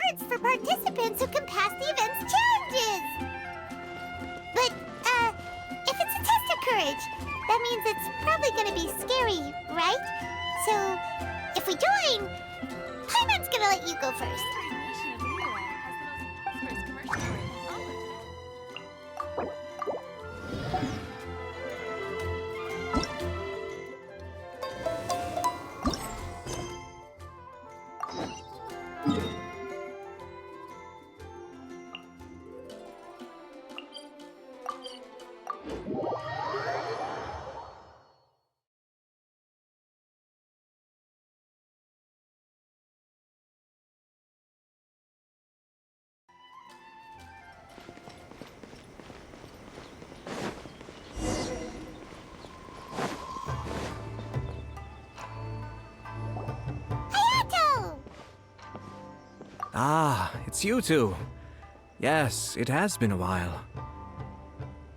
rewards for participants who can pass the event's challenges. But, if it's a test of courage, that means it's probably gonna be scary, right? So, if we join, Paimon's gonna let you go first. Ah, it's you two. Yes, it has been a while.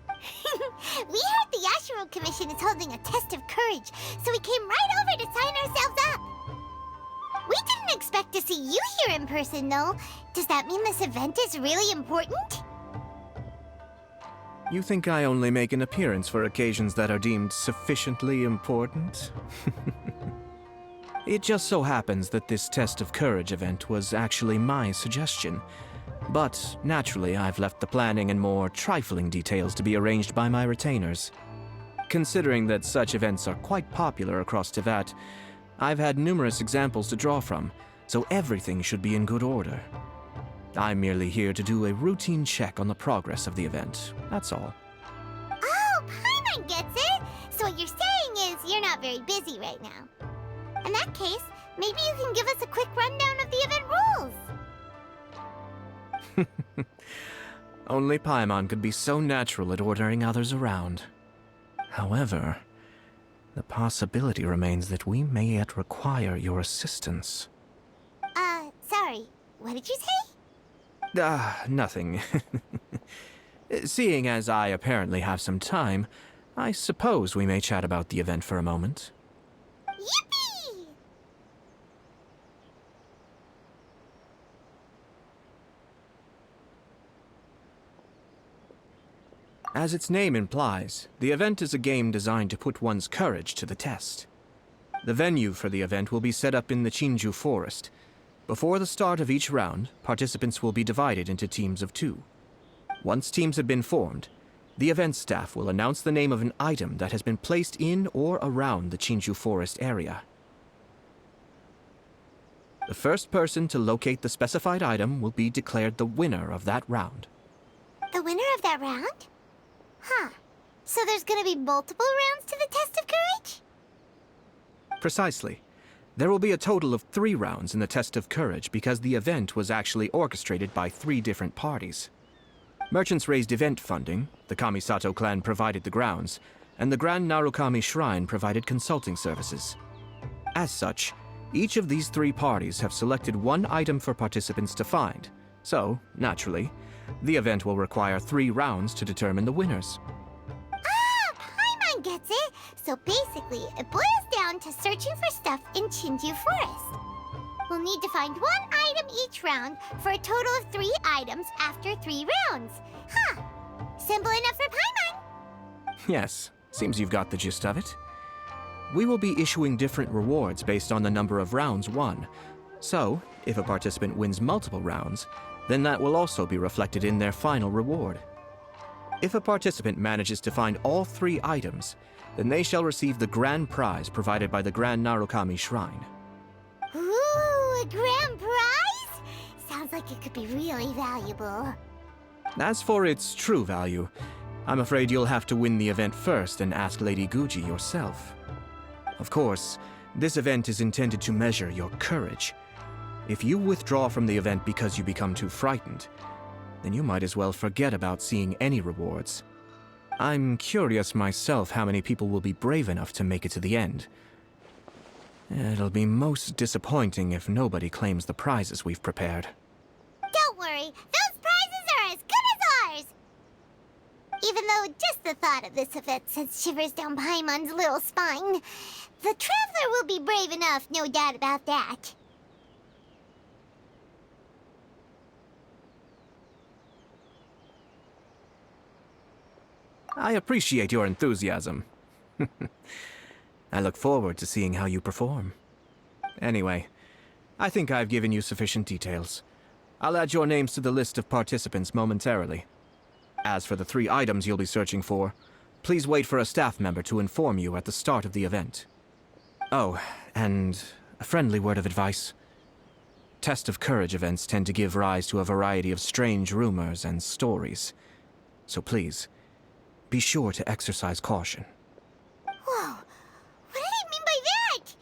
We heard the Yashiro Commission is holding a test of courage, so we came right over to sign ourselves up. We didn't expect to see you here in person, though. Does that mean this event is really important? You think I only make an appearance for occasions that are deemed sufficiently important? It just so happens that this Test of Courage event was actually my suggestion. But naturally, I've left the planning and more trifling details to be arranged by my retainers. Considering that such events are quite popular across Teyvat, I've had numerous examples to draw from, so everything should be in good order. I'm merely here to do a routine check on the progress of the event, that's all. Oh, Paimon gets it! So what you're saying is you're not very busy right now. In that case, maybe you can give us a quick rundown of the event rules. Only Paimon could be so natural at ordering others around. However, the possibility remains that we may yet require your assistance. Sorry, what did you say? Nothing. Seeing as I apparently have some time, I suppose we may chat about the event for a moment. Yippee! As its name implies, the event is a game designed to put one's courage to the test. The venue for the event will be set up in the Chinju Forest. Before the start of each round, participants will be divided into teams of 2. Once teams have been formed, the event staff will announce the name of an item that has been placed in or around the Chinju Forest area. The first person to locate the specified item will be declared the winner of that round. The winner of that round? Huh. So there's gonna be multiple rounds to the Test of Courage? Precisely. There will be a total of 3 rounds in the Test of Courage because the event was actually orchestrated by 3 different parties. Merchants raised event funding, the Kamisato clan provided the grounds, and the Grand Narukami Shrine provided consulting services. As such, each of these 3 parties have selected one item for participants to find, so, naturally, the event will require 3 rounds to determine the winners. Ah, Paimon gets it! So basically, it boils down to searching for stuff in Chinju Forest. We'll need to find one item each round for a total of 3 items after 3 rounds. Huh. Simple enough for Paimon. Yes, seems you've got the gist of it. We will be issuing different rewards based on the number of rounds won. So, if a participant wins multiple rounds, then that will also be reflected in their final reward. If a participant manages to find all 3 items, then they shall receive the grand prize provided by the Grand Narukami Shrine. Ooh, a grand prize? Sounds like it could be really valuable. As for its true value, I'm afraid you'll have to win the event first and ask Lady Guji yourself. Of course, this event is intended to measure your courage. If you withdraw from the event because you become too frightened, then you might as well forget about seeing any rewards. I'm curious myself how many people will be brave enough to make it to the end. It'll be most disappointing if nobody claims the prizes we've prepared. Don't worry, those prizes are as good as ours! Even though just the thought of this event sends shivers down Paimon's little spine, the Traveler will be brave enough, no doubt about that. I appreciate your enthusiasm. I look forward to seeing how you perform. Anyway, I think I've given you sufficient details. I'll add your names to the list of participants momentarily. As for the 3 items you'll be searching for, please wait for a staff member to inform you at the start of the event. Oh, and a friendly word of advice. Test of Courage events tend to give rise to a variety of strange rumors and stories. So please, be sure to exercise caution. Whoa, what did he mean by that?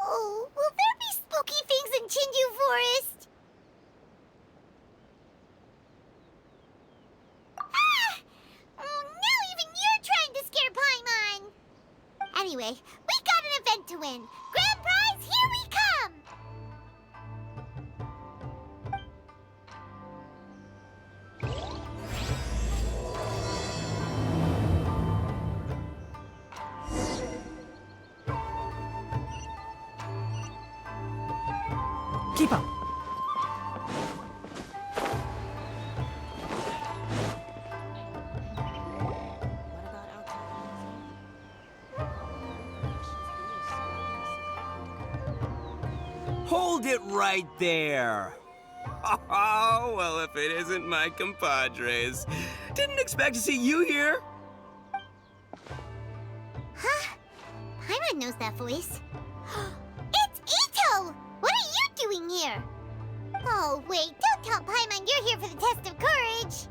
Oh, will there be spooky things in Chinju Forest? Ah! Oh, now even you're trying to scare Paimon! Anyway, we got an event to win. Grand prize, here we come! Keep up! Hold it right there! Oh, well, if it isn't my compadres. Didn't expect to see you here. Huh? Paimon knows that voice. It's Ito! What are you doing here? Oh, wait, don't tell Paimon you're here for the test of courage.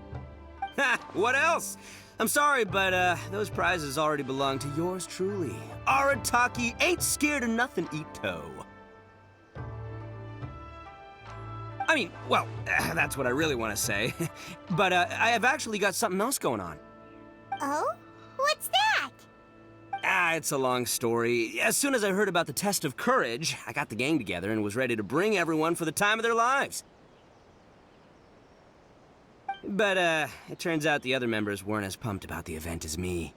Ha! What else? I'm sorry, but those prizes already belong to yours truly. Arataki ain't scared of nothing, Ito. I mean, well, that's what I really want to say. But I have actually got something else going on. Oh? What's that? It's a long story. As soon as I heard about the test of courage, I got the gang together and was ready to bring everyone for the time of their lives. But, it turns out the other members weren't as pumped about the event as me.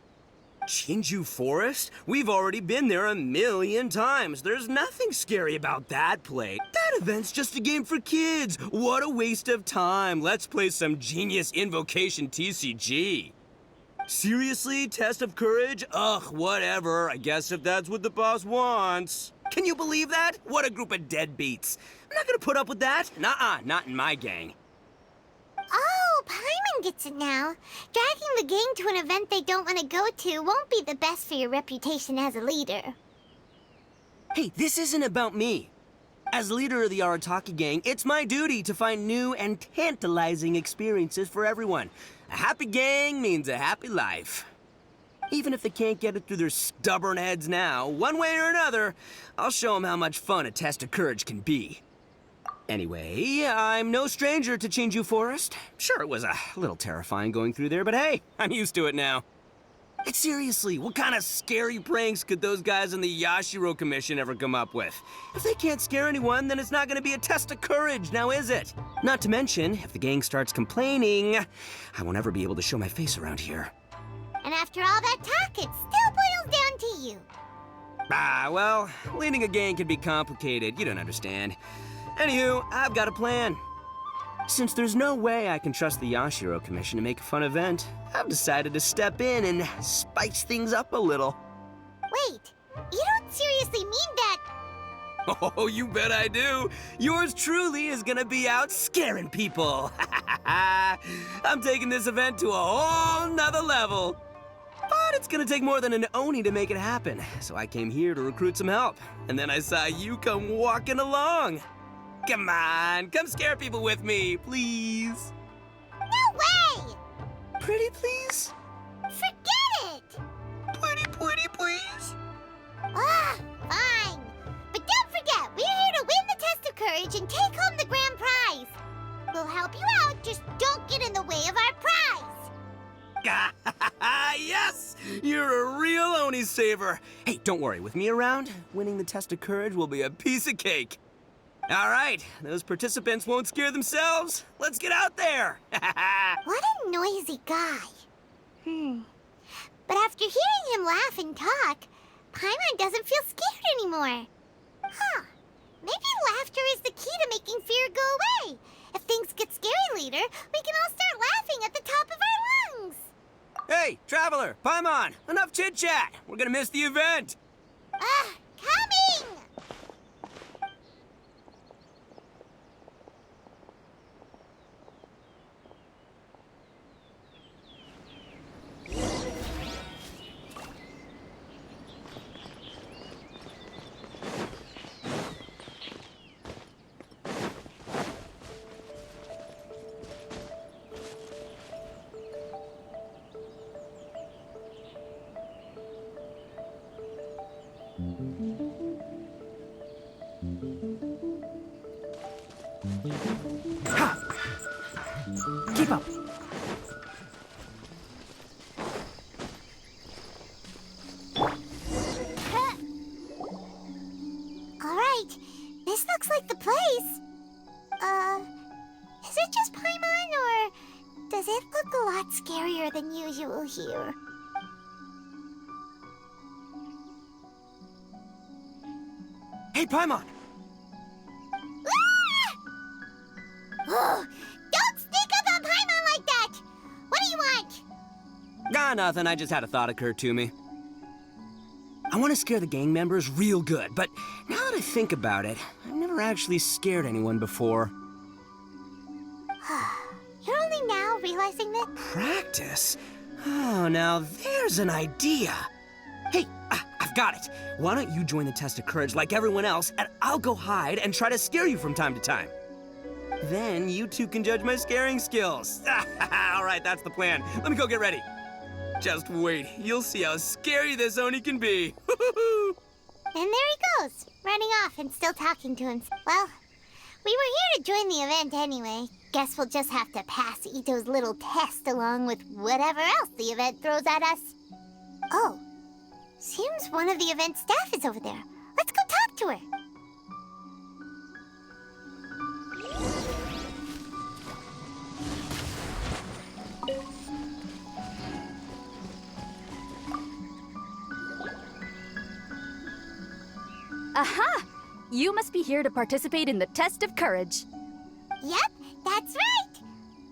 Chinju Forest? We've already been there 1,000,000 times. There's nothing scary about that place. That event's just a game for kids. What a waste of time. Let's play some genius invocation TCG. Seriously? Test of courage? Ugh, whatever. I guess if that's what the boss wants. Can you believe that? What a group of deadbeats. I'm not gonna put up with that. Nuh-uh, not in my gang. Oh, Paimon gets it now. Dragging the gang to an event they don't want to go to won't be the best for your reputation as a leader. Hey, this isn't about me. As leader of the Arataki gang, it's my duty to find new and tantalizing experiences for everyone. A happy gang means a happy life. Even if they can't get it through their stubborn heads now, one way or another, I'll show them how much fun a test of courage can be. Anyway, I'm no stranger to Chinju Forest. Sure, it was a little terrifying going through there, but hey, I'm used to it now. And seriously, what kind of scary pranks could those guys in the Yashiro Commission ever come up with? If they can't scare anyone, then it's not gonna be a test of courage, now is it? Not to mention, if the gang starts complaining, I won't ever be able to show my face around here. And after all that talk, it still boils down to you. Well, leading a gang can be complicated, you don't understand. Anywho, I've got a plan. Since there's no way I can trust the Yashiro Commission to make a fun event, I've decided to step in and spice things up a little. Wait, you don't seriously mean that? Oh, you bet I do. Yours truly is gonna be out scaring people. I'm taking this event to a whole nother level. But it's gonna take more than an Oni to make it happen, so I came here to recruit some help. And then I saw you come walking along. Come on, come scare people with me, please. No way! Pretty please? Forget it! Pretty please? Ah, fine. But don't forget, we're here to win the test of courage and take home the grand prize. We'll help you out, just don't get in the way of our prize. Yes! You're a real Oni saver. Hey, don't worry, with me around, winning the test of courage will be a piece of cake. All right, those participants won't scare themselves. Let's get out there. What a noisy guy. But after hearing him laugh and talk, Paimon doesn't feel scared anymore. Huh. Maybe laughter is the key to making fear go away. If things get scary later, we can all start laughing at the top of our lungs. Hey, Traveler, Paimon, enough chit-chat. We're gonna miss the event. Coming! Keep up. All right, this looks like the place. Is it just Paimon, or does it look a lot scarier than usual here? Hey, Paimon. Oh, don't sneak up on Paimon like that! What do you want? Nothing. I just had a thought occur to me. I want to scare the gang members real good, but now that I think about it, I've never actually scared anyone before. You're only now realizing that? Practice? Oh, now there's an idea. Hey, I've got it. Why don't you join the test of courage like everyone else, and I'll go hide and try to scare you from time to time. Then you two can judge my scaring skills. All right, that's the plan. Let me go get ready. Just wait. You'll see how scary this Oni can be. And there he goes, running off and still talking to himself. Well, we were here to join the event anyway. Guess we'll just have to pass Ito's little test along with whatever else the event throws at us. Oh, seems one of the event staff is over there. Let's go talk to her. Aha! You must be here to participate in the test of courage. Yep, that's right.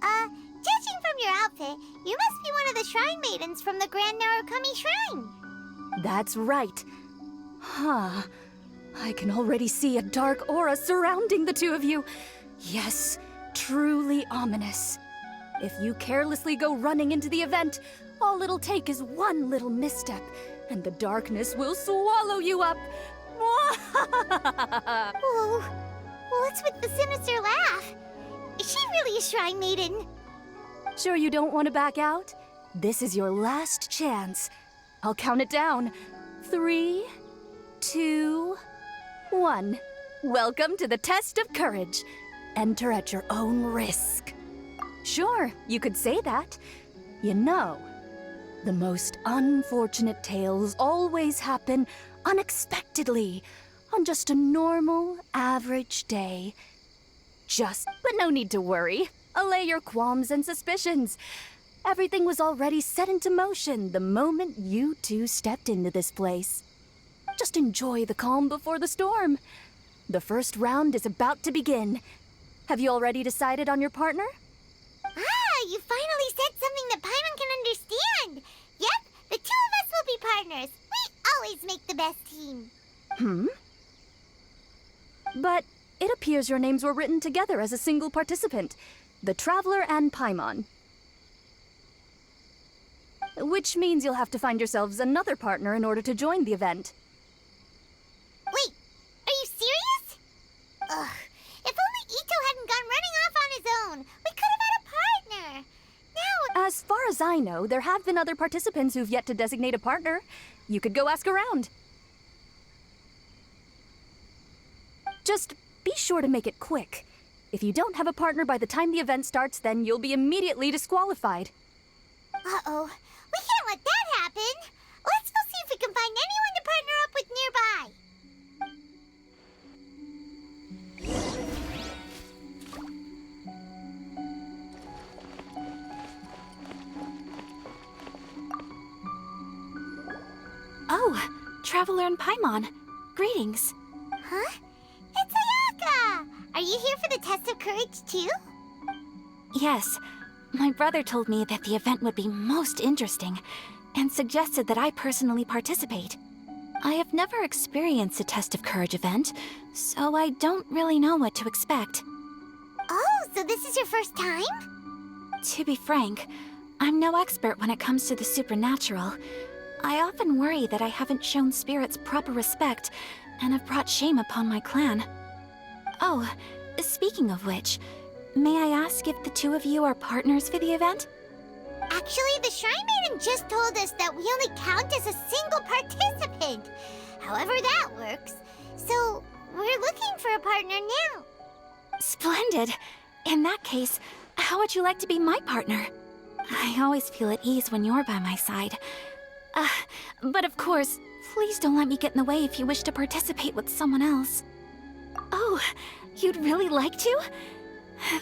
Judging from your outfit, you must be one of the shrine maidens from the Grand Narukami Shrine. That's right. Huh. I can already see a dark aura surrounding the two of you. Yes, truly ominous. If you carelessly go running into the event, all it'll take is one little misstep, and the darkness will swallow you up. Whoa, what's with the sinister laugh? Is she really a shrine maiden? Sure you don't want to back out? This is your last chance. I'll count it down. 3, 2, 1. Welcome to the test of courage. Enter at your own risk. Sure, you could say that. You know, the most unfortunate tales always happen unexpectedly on just a normal, average day. But no need to worry. Allay your qualms and suspicions. Everything was already set into motion the moment you two stepped into this place. Just enjoy the calm before the storm. The first round is about to begin. Have you already decided on your partner? You finally said something that Paimon can understand. Yep, the two of us will be partners. We always make the best team. But it appears your names were written together as a single participant, the Traveler and Paimon. Which means you'll have to find yourselves another partner in order to join the event. Wait, are you serious? Ugh, if only Ito hadn't gone running off on his own, we could have had a partner. Now... As far as I know, there have been other participants who've yet to designate a partner. You could go ask around. Just be sure to make it quick. If you don't have a partner by the time the event starts, then you'll be immediately disqualified. Uh-oh, we can't let that happen. Let's go see if we can find anyone to partner up with nearby. Oh, Traveler and Paimon. Greetings. Huh? It's Ayaka! Are you here for the test of courage, too? Yes, My brother told me that the event would be most interesting and suggested that I personally participate. I have never experienced a Test of Courage event, so I don't really know what to expect. Oh, so this is your first time? To be frank, I'm no expert when it comes to the supernatural. I often worry that I haven't shown spirits proper respect and have brought shame upon my clan. Oh, speaking of which, may I ask if the two of you are partners for the event? Actually, the Shrine Maiden just told us that we only count as a single participant. However that works. So, we're looking for a partner now. Splendid! In that case, how would you like to be my partner? I always feel at ease when you're by my side. But of course, please don't let me get in the way if you wish to participate with someone else. Oh, you'd really like to?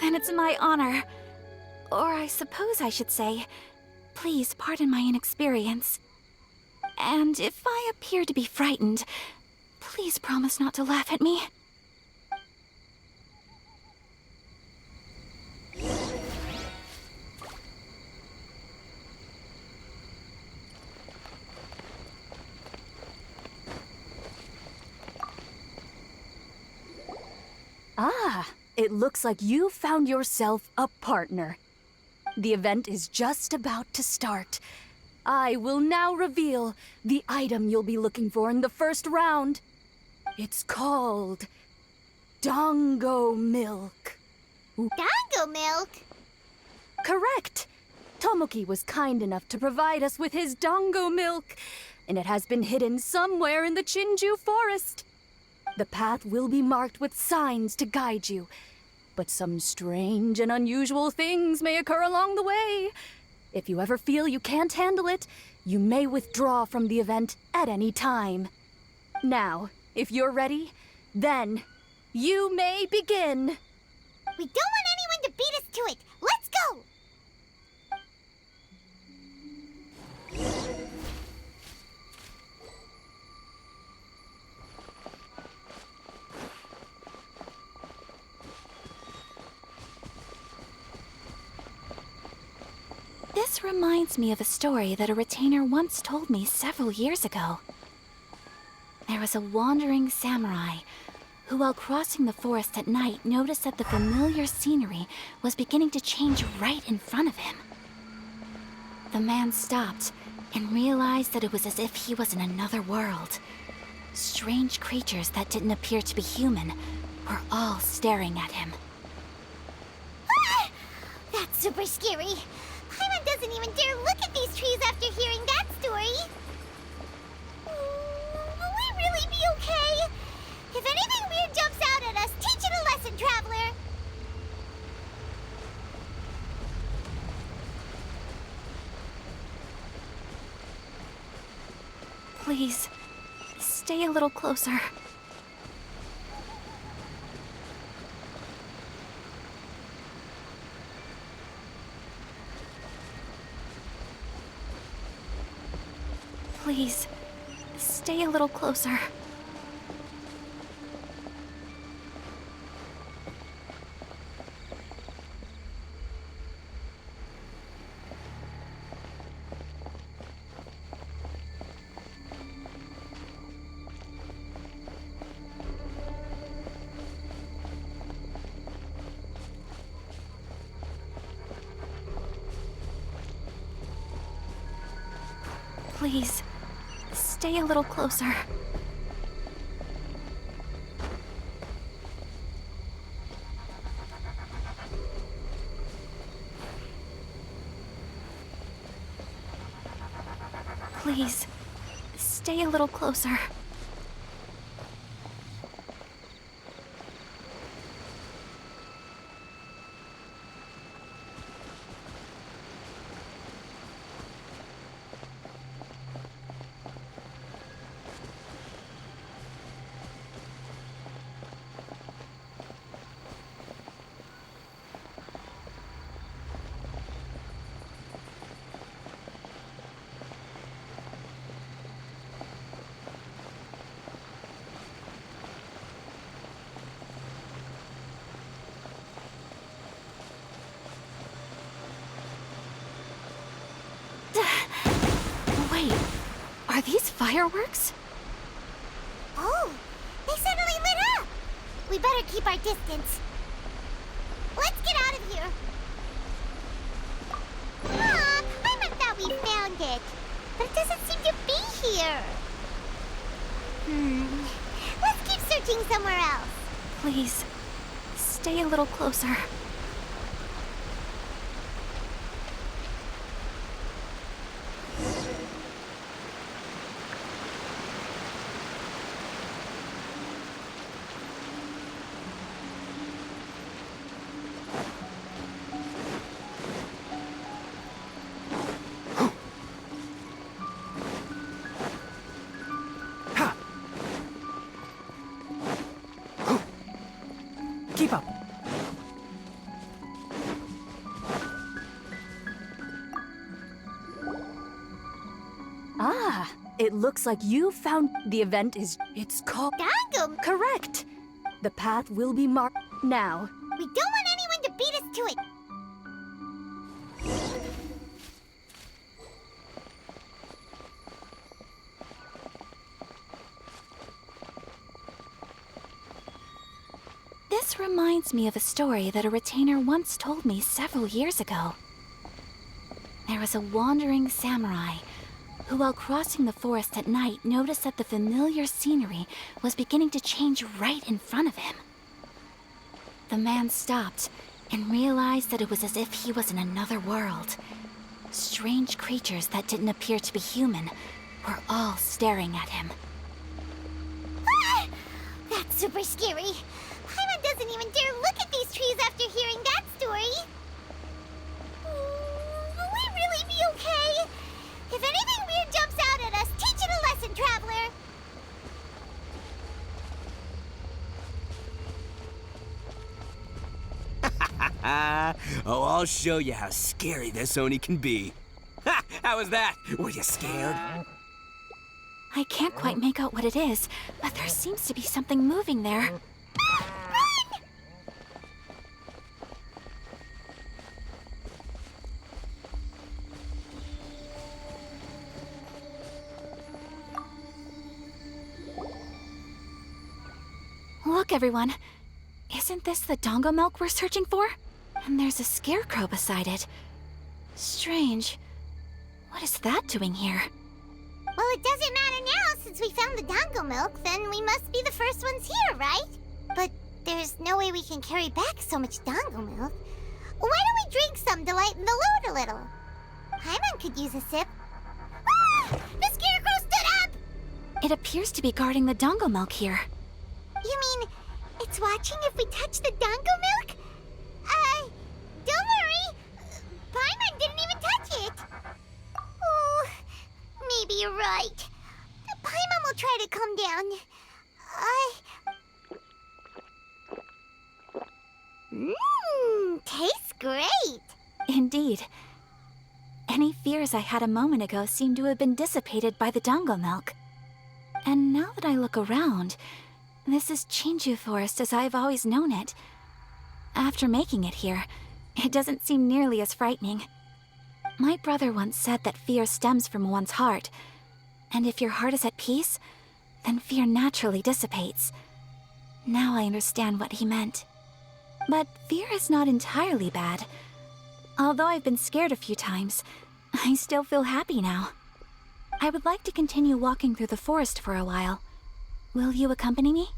Then it's my honor. Or I suppose I should say, please pardon my inexperience. And if I appear to be frightened, please promise not to laugh at me. Ah, it looks like you found yourself a partner. The event is just about to start. I will now reveal the item you'll be looking for in the first round. It's called Dango Milk. Dango milk? Correct! Tomoki was kind enough to provide us with his Dango Milk, and it has been hidden somewhere in the Chinju forest. The path will be marked with signs to guide you, but some strange and unusual things may occur along the way. If you ever feel you can't handle it, you may withdraw from the event at any time. Now, if you're ready, then you may begin. We don't want anyone to beat us to it. Let's go! This reminds me of a story that a retainer once told me several years ago. There was a wandering samurai who, while crossing the forest at night, noticed that the familiar scenery was beginning to change right in front of him. The man stopped and realized that it was as if he was in another world. Strange creatures that didn't appear to be human were all staring at him. Ah! That's super scary. Paimon doesn't even dare look at these trees after hearing that story. Will we really be okay? If anything weird jumps out at us, teach it a lesson, Traveler! Please, stay a little closer. Please, stay a little closer. Please, stay a little closer. Please, stay a little closer. Fireworks? Oh, they suddenly lit up! We better keep our distance. Let's get out of here. Paimon thought we found it, but it doesn't seem to be here. Let's keep searching somewhere else. Please, stay a little closer. Keep up. Ah, it looks like you found the event it's called... Dangum! Correct! The path will be marked now. We don't want anyone to beat us to it. This reminds me of a story that a retainer once told me several years ago. There was a wandering samurai who, while crossing the forest at night, noticed that the familiar scenery was beginning to change right in front of him. The man stopped and realized that it was as if he was in another world. Strange creatures that didn't appear to be human were all staring at him. Ah! That's super scary. Paimon doesn't even dare look at these trees after hearing that story. Will we really be okay? If anything weird jumps out at us, teach it a lesson, traveler. Oh, I'll show you how scary this Oni can be. Ha! How was that? Were you scared? I can't quite make out what it is, but there seems to be something moving there. Run! Look, everyone. Isn't this the dongo milk we're searching for? And there's a scarecrow beside it. Strange. What is that doing here? Well, it doesn't matter now since we found the dango milk, then we must be the first ones here, right? But there's no way we can carry back so much dango milk. Why don't we drink some to lighten the load a little? Paimon could use a sip. Ah! The scarecrow stood up! It appears to be guarding the dongo milk here. You mean it's watching if we touch the dango milk? Don't worry. Paimon didn't even touch it. Oh, maybe you're right. Paimon will try to calm down. Tastes great. Indeed. Any fears I had a moment ago seem to have been dissipated by the dongo milk. And now that I look around, this is Chinju Forest as I've always known it. After making it here, it doesn't seem nearly as frightening. My brother once said that fear stems from one's heart, and if your heart is at peace, then fear naturally dissipates. Now I understand what he meant. But fear is not entirely bad. Although I've been scared a few times, I still feel happy now. I would like to continue walking through the forest for a while. Will you accompany me?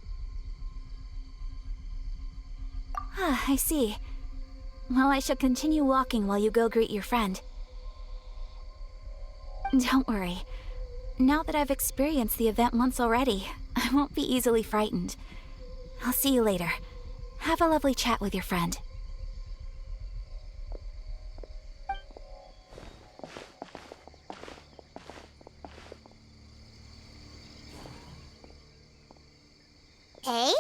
Ah, I see. Well, I shall continue walking while you go greet your friend. Don't worry. Now that I've experienced the event once already, I won't be easily frightened. I'll see you later. Have a lovely chat with your friend. Hey?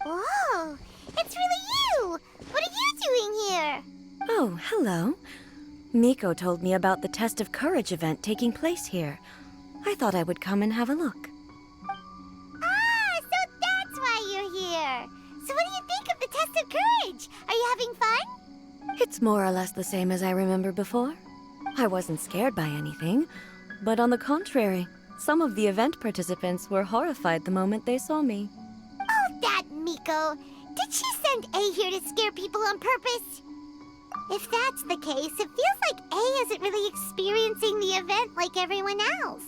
Whoa, it's really you! What are you doing here? Oh, hello. Miko told me about the Test of Courage event taking place here. I thought I would come and have a look. Ah, so that's why you're here. So what do you think of the Test of Courage? Are you having fun? It's more or less the same as I remember before. I wasn't scared by anything, but on the contrary, Some of the event participants were horrified the moment they saw me. Oh, that Miko. Did she send A here to scare people on purpose? If that's the case, it feels like A isn't really experiencing the event like everyone else.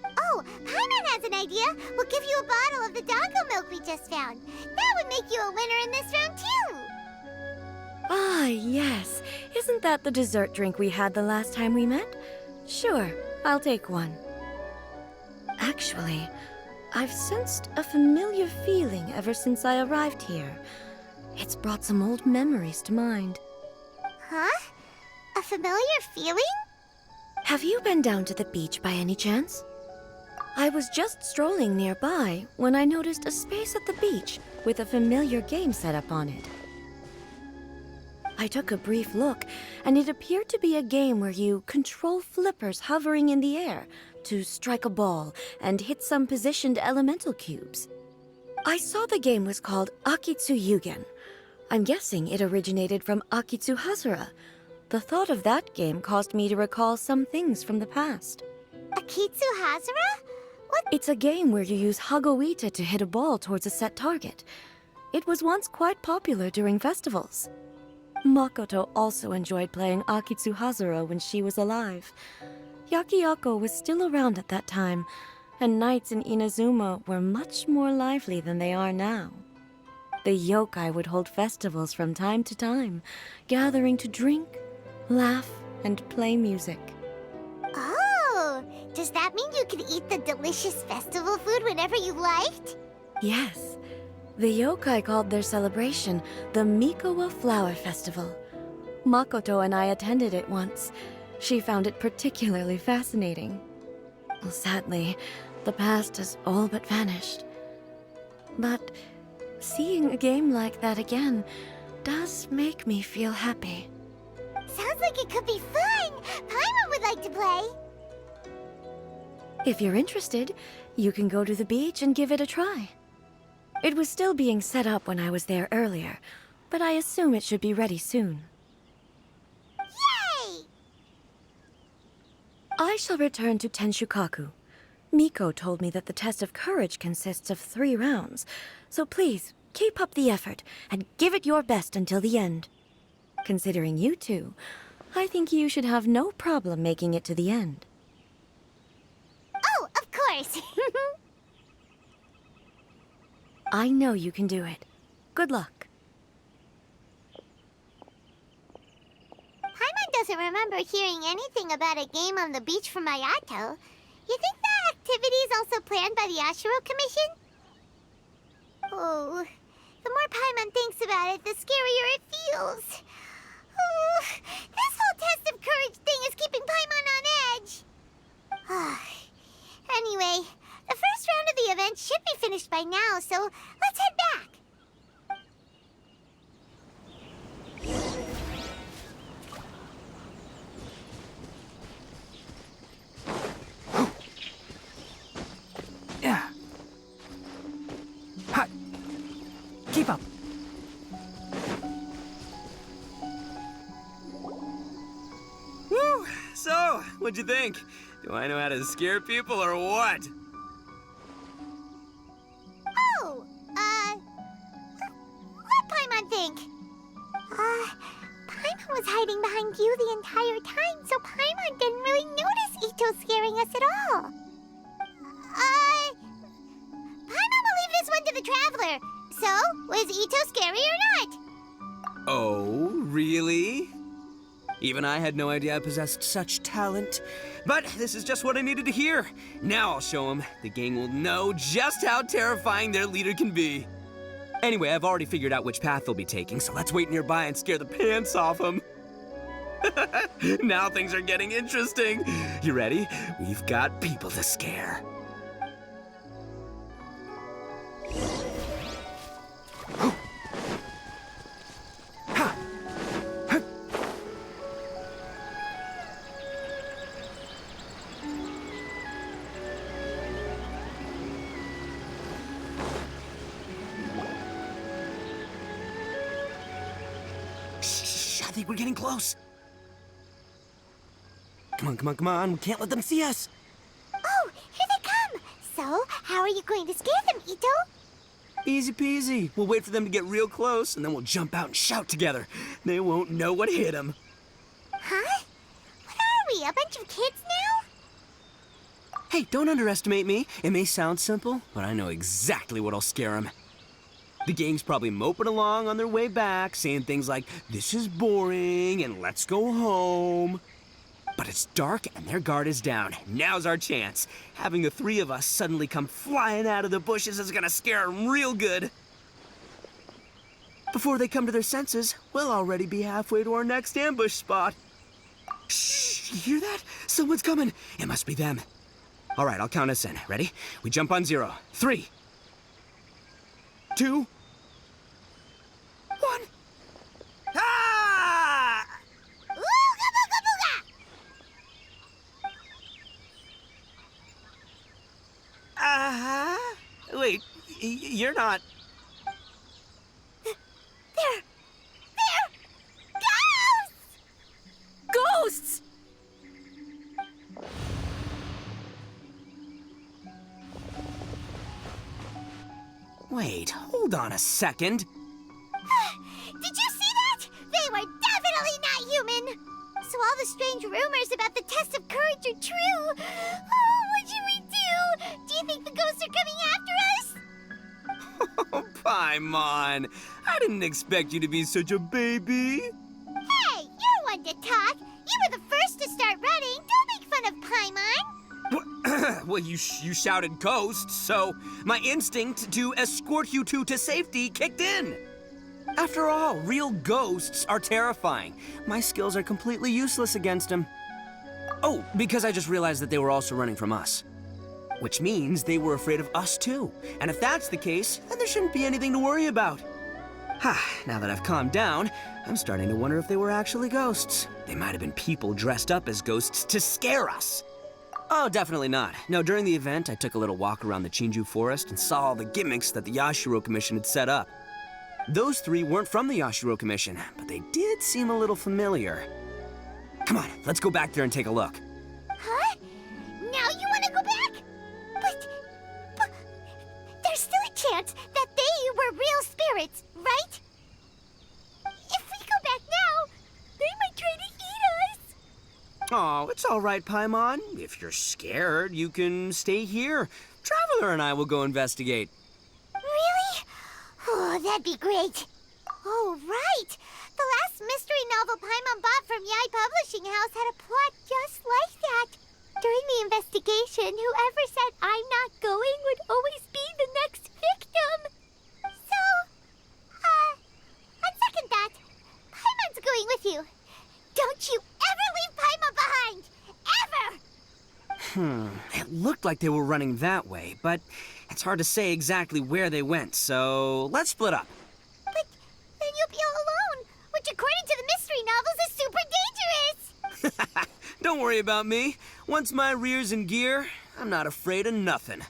Oh, Paimon has an idea. We'll give you a bottle of the doggo milk we just found. That would make you a winner in this round, too. Ah, yes. Isn't that the dessert drink we had the last time we met? Sure, I'll take one. Actually, I've sensed a familiar feeling ever since I arrived here. It's brought some old memories to mind. Huh? A familiar feeling? Have you been down to the beach by any chance? I was just strolling nearby when I noticed a space at the beach with a familiar game set up on it. I took a brief look, and it appeared to be a game where you control flippers hovering in the air to strike a ball and hit some positioned elemental cubes. I saw the game was called Akitsu Yugen. I'm guessing it originated from Akitsu Hazura. The thought of that game caused me to recall some things from the past. Akitsu Hazura? What? It's a game where you use Hagoita to hit a ball towards a set target. It was once quite popular during festivals. Makoto also enjoyed playing Akitsu Hazura when she was alive. Yakiako was still around at that time, and nights in Inazuma were much more lively than they are now. The yokai would hold festivals from time to time, gathering to drink, laugh, and play music. Oh, does that mean you could eat the delicious festival food whenever you liked? Yes. The yokai called their celebration the Mikowa Flower Festival. Makoto and I attended it once. She found it particularly fascinating. Well, sadly, the past has all but vanished. But seeing a game like that again does make me feel happy. Sounds like it could be fun! Paimon would like to play! If you're interested, you can go to the beach and give it a try. It was still being set up when I was there earlier, but I assume it should be ready soon. Yay! I shall return to Tenshukaku. Miko told me that the test of courage consists of 3 rounds, so please, keep up the effort and give it your best until the end. Considering you two, I think you should have no problem making it to the end. Oh, of course! I know you can do it. Good luck. Paimon doesn't remember hearing anything about a game on the beach from Ayato. You think that activity is also planned by the Ashiro Commission? Oh, the more Paimon thinks about it, the scarier it feels. Oh, this whole test of courage thing is keeping Paimon on edge. Anyway, the first round of the event should be finished by now, so let's head back. Yeah. Hi. Keep up. Woo! So, what'd you think? Do I know how to scare people or what? Oh, what'd Paimon think? Paimon was hiding behind you the entire time, so Paimon didn't really notice Ito scaring us at all. Paimon will leave this one to the Traveler. So, was Ito scary or not? Oh, really? Even I had no idea I possessed such talent. But this is just what I needed to hear. Now I'll show them. The gang will know just how terrifying their leader can be. Anyway, I've already figured out which path they'll be taking, so let's wait nearby and scare the pants off them. Now things are getting interesting. You ready? We've got people to scare. I think we're getting close. Come on, come on, come on. We can't let them see us. Oh, here they How are you going to scare them, Ito? Easy peasy. We'll wait for them to get real close, and then we'll jump out and shout together. They won't know what hit them. Huh? What are we, a bunch of kids now? Hey, don't underestimate me. It may sound simple, but I know exactly what'll scare them. The gang's probably moping along on their way back, saying things like, "This is boring," and "Let's go home." But it's dark and their guard is down. Now's our chance. Having the three of us suddenly come flying out of the bushes is gonna scare them real good. Before they come to their senses, we'll already be halfway to our next ambush spot. Shh, you hear that? Someone's coming. It must be them. All right, I'll count us in. Ready? We jump on 0. 3, 2, 1. Ah! Ooga booga booga! Wait, you're not... They're ghosts! Ghosts! Wait, hold on a second. Did you see that? They were definitely not human! So all the strange rumors about the test of courage are true. Oh, what should we do? Do you think the ghosts are coming after us? Oh, Paimon. I didn't expect you to be such a baby. Hey, you're one to talk. You were the first to start running. Don't make fun of Paimon. Well, you shouted ghosts, so my instinct to escort you two to safety kicked in. After all, real ghosts are terrifying. My skills are completely useless against them. Oh, because I just realized that they were also running from us. Which means they were afraid of us too. And if that's the case, then there shouldn't be anything to worry about. Now that I've calmed down, I'm starting to wonder if they were actually ghosts. They might have been people dressed up as ghosts to scare us. Oh, definitely not. No, during the event, I took a little walk around the Chinju forest and saw all the gimmicks that the Yashiro Commission had set up. Those three weren't from the Yashiro Commission, but they did seem a little familiar. Come on, let's go back there and take a look. Huh? Now you want to go back? But there's still a chance that they were real spirits, right? If we go back now, they might try to eat us. Oh, it's all right, Paimon. If you're scared, you can stay here. Traveler and I will go investigate. Really? Oh, that'd be great. Oh, right. The last mystery novel Paimon bought from Yai Publishing House had a plot just like that. During the investigation, whoever said I'm not going would always be the next victim. So, on second thought, Paimon's going with you. Don't you ever leave Paimon behind! Ever! It looked like they were running that way, but it's hard to say exactly where they went, so let's split up. But then you'll be all alone, which according to the mystery novels is super dangerous! Don't worry about me. Once my rear's in gear, I'm not afraid of nothing.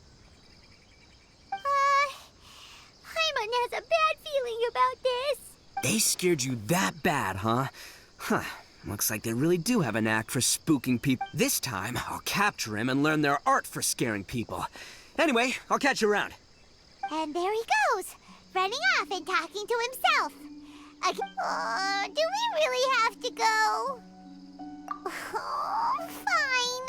Paimon has a bad feeling about this. They scared you that bad, huh? Huh. Looks like they really do have a knack for spooking people. This time, I'll capture him and learn their art for scaring people. Anyway, I'll catch you around. And there he goes, running off and talking to himself. Do we really have to go? Oh, fine.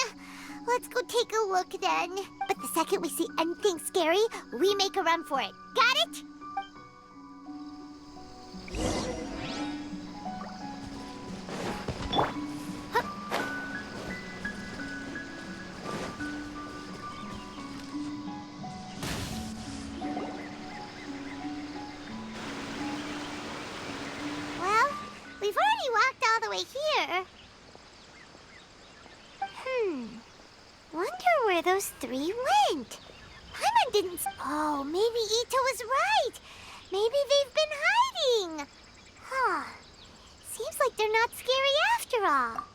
Let's go take a look then. But the second we see anything scary, we make a run for it. Got it? Well, we've already walked all the way here. Wonder where those three went. Paimon didn't... Oh, maybe Ito was right. Maybe they've been hiding. Huh. Seems like they're not scary after all.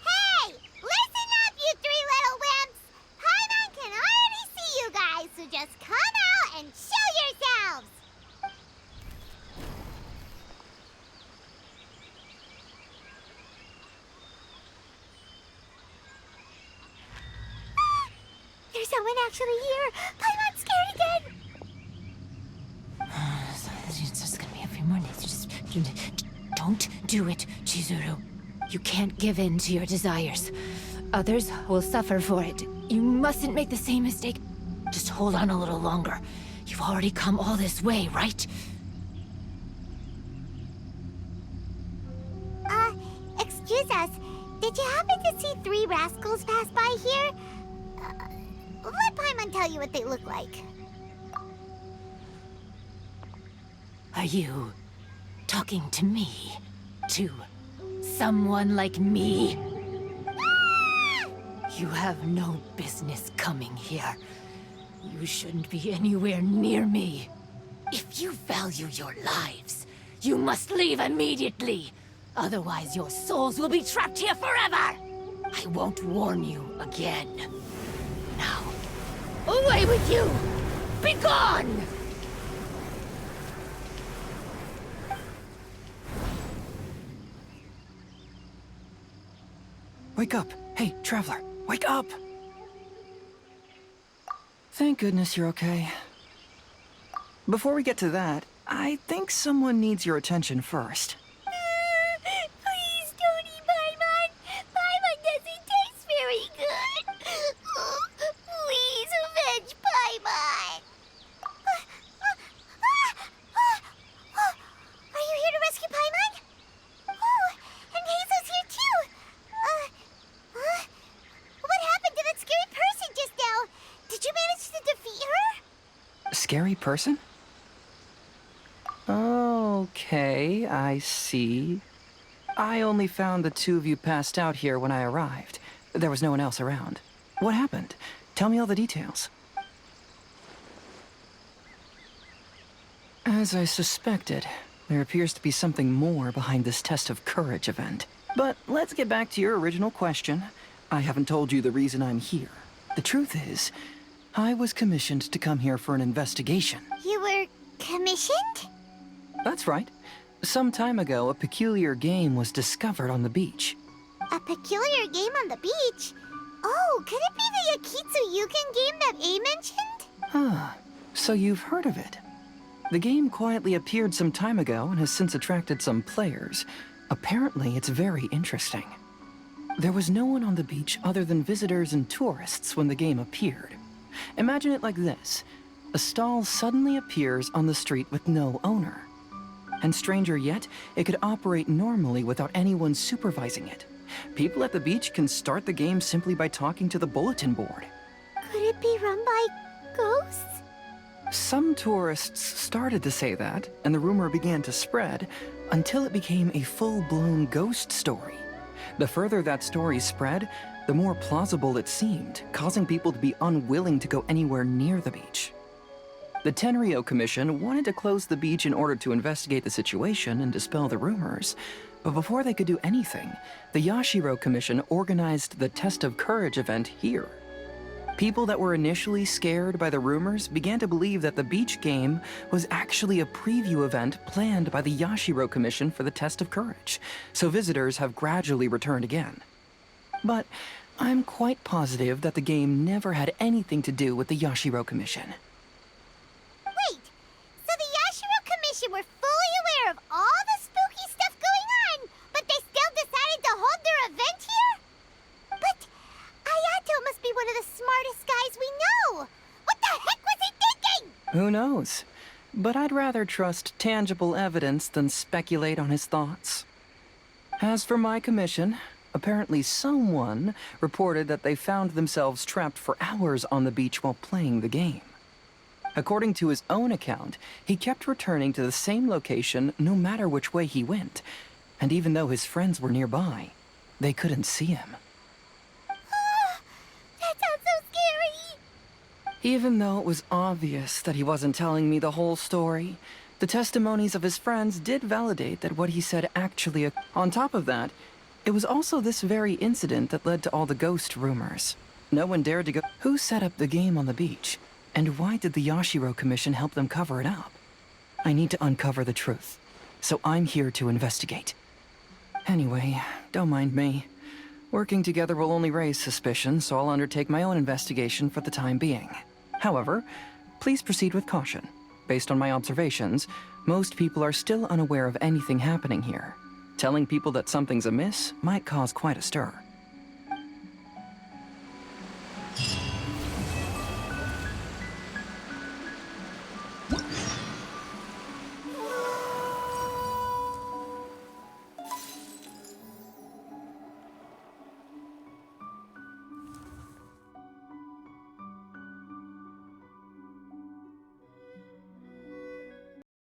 Hey! Listen up, you three little wimps! Paimon can already see you guys, so just come out and show yourselves! There's someone actually here. Paimon's scared again. It's just gonna be a few more days. Just don't do it, Chizuru. You can't give in to your desires. Others will suffer for it. You mustn't make the same mistake. Just hold on a little longer. You've already come all this way, right? Excuse us. Did you happen to see 3 rascals pass by here? Let Paimon tell you what they look like. Are you talking to me? To someone like me? You have no business coming here. You shouldn't be anywhere near me. If you value your lives, you must leave immediately. Otherwise, your souls will be trapped here forever. I won't warn you again. Now, away with you! Be gone! Wake up! Hey, traveler, wake up! Thank goodness you're okay. Before we get to that, I think someone needs your attention first. Please don't eat Paimon. Paimon doesn't taste very good. Please avenge Paimon. Are you here to rescue Paimon? Oh, and Hazel's here too. What happened to that scary person just now? Did you manage to defeat her? Scary person? Okay, I see. I only found the 2 of you passed out here when I arrived. There was no one else around. What happened? Tell me all the details. As I suspected, there appears to be something more behind this test of courage event. But let's get back to your original question. I haven't told you the reason I'm here. The truth is, I was commissioned to come here for an investigation. You were commissioned? That's right. Some time ago, a peculiar game was discovered on the beach. A peculiar game on the beach? Oh, could it be the Akitsu Yugen game that A mentioned? Ah, so you've heard of it. The game quietly appeared some time ago and has since attracted some players. Apparently, it's very interesting. There was no one on the beach other than visitors and tourists when the game appeared. Imagine it like this. A stall suddenly appears on the street with no owner. And stranger yet, it could operate normally without anyone supervising it. People at the beach can start the game simply by talking to the bulletin board. Could it be run by ghosts? Some tourists started to say that, and the rumor began to spread, until it became a full-blown ghost story. The further that story spread, the more plausible it seemed, causing people to be unwilling to go anywhere near the beach. The Tenryou Commission wanted to close the beach in order to investigate the situation and dispel the rumors, but before they could do anything, the Yashiro Commission organized the Test of Courage event here. People that were initially scared by the rumors began to believe that the beach game was actually a preview event planned by the Yashiro Commission for the Test of Courage, so visitors have gradually returned again. But I'm quite positive that the game never had anything to do with the Yashiro Commission. Wait, so the Yashiro Commission were fully aware of all the spooky stuff going on, but they still decided to hold their event here? But Ayato must be one of the smartest guys we know. What the heck was he thinking? Who knows? But I'd rather trust tangible evidence than speculate on his thoughts. As for my commission, apparently someone reported that they found themselves trapped for hours on the beach while playing the game. According to his own account, he kept returning to the same location no matter which way he went, and even though his friends were nearby, they couldn't see him. That sounds so scary. Even though it was obvious that he wasn't telling me the whole story, the testimonies of his friends did validate that what he said actually. On top of that, it was also this very incident that led to all the ghost rumors. No one dared to go. Who set up the game on the beach? And why did the Yashiro Commission help them cover it up? I need to uncover the truth, so I'm here to investigate. Anyway, don't mind me. Working together will only raise suspicion, so I'll undertake my own investigation for the time being. However, please proceed with caution. Based on my observations, most people are still unaware of anything happening here. Telling people that something's amiss might cause quite a stir.